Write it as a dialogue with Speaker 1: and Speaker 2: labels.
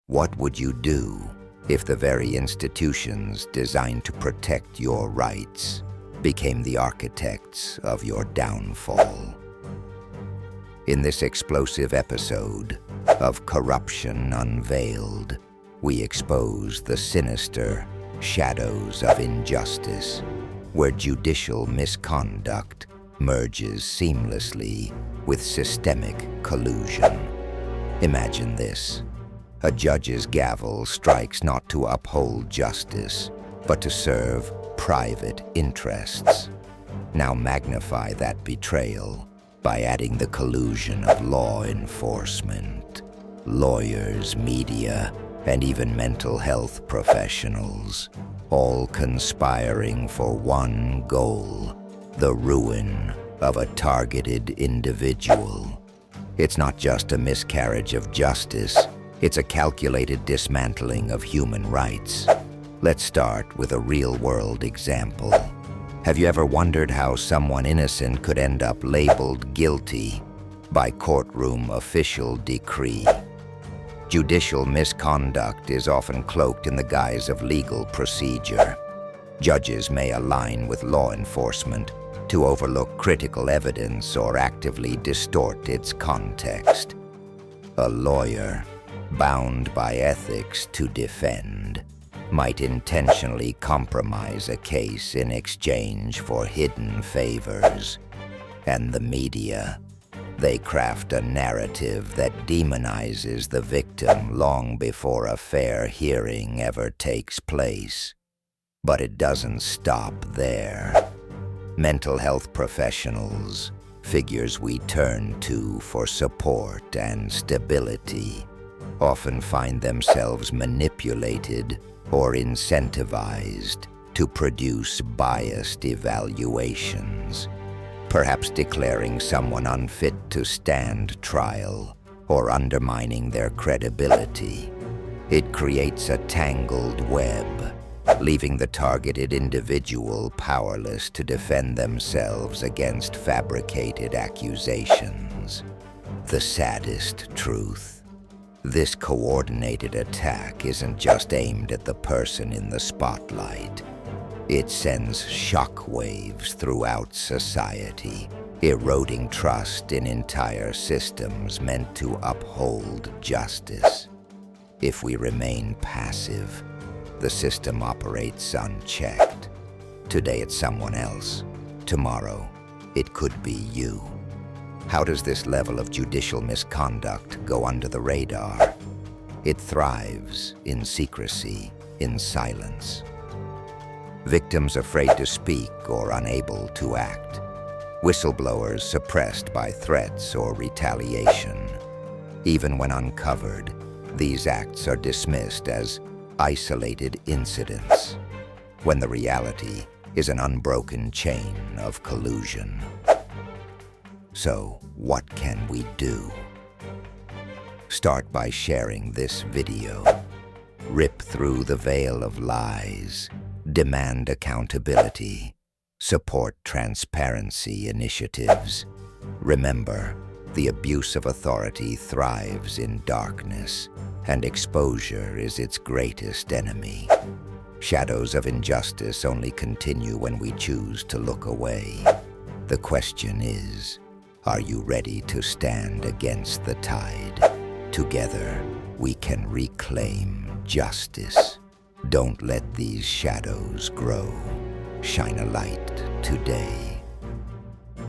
Speaker 1: What would you do if the very institutions designed to protect your rights became the architects of your downfall? In this explosive episode of Corruption Unveiled, we expose the sinister shadows of injustice, where judicial misconduct merges seamlessly with systemic collusion. Imagine this. A judge's gavel strikes not to uphold justice, but to serve private interests. Now magnify that betrayal by adding the collusion of law enforcement, lawyers, media, and even mental health professionals, all conspiring for one goal: the ruin of a targeted individual. It's not just a miscarriage of justice, it's a calculated dismantling of human rights. Let's start with a real-world example. Have you ever wondered how someone innocent could end up labeled guilty by courtroom official decree? Judicial misconduct is often cloaked in the guise of legal procedure. Judges may align with law enforcement to overlook critical evidence or actively distort its context. A lawyer, bound by ethics to defend, might intentionally compromise a case in exchange for hidden favors. And the media, they craft a narrative that demonizes the victim long before a fair hearing ever takes place. But it doesn't stop there. Mental health professionals, figures we turn to for support and stability, often find themselves manipulated or incentivized to produce biased evaluations, perhaps declaring someone unfit to stand trial or undermining their credibility. It creates a tangled web, leaving the targeted individual powerless to defend themselves against fabricated accusations. The saddest truth: this coordinated attack isn't just aimed at the person in the spotlight. It sends shockwaves throughout society, eroding trust in entire systems meant to uphold justice. If we remain passive, the system operates unchecked. Today it's someone else. Tomorrow, it could be you. How does this level of judicial misconduct go under the radar? It thrives in secrecy, in silence. Victims afraid to speak or unable to act. Whistleblowers suppressed by threats or retaliation. Even when uncovered, these acts are dismissed as isolated incidents, when the reality is an unbroken chain of collusion. So, what can we do? Start by sharing this video. Rip through the veil of lies. Demand accountability. Support transparency initiatives. Remember, the abuse of authority thrives in darkness, and exposure is its greatest enemy. Shadows of injustice only continue when we choose to look away. The question is, are you ready to stand against the tide? Together, we can reclaim justice. Don't let these shadows grow. Shine a light today.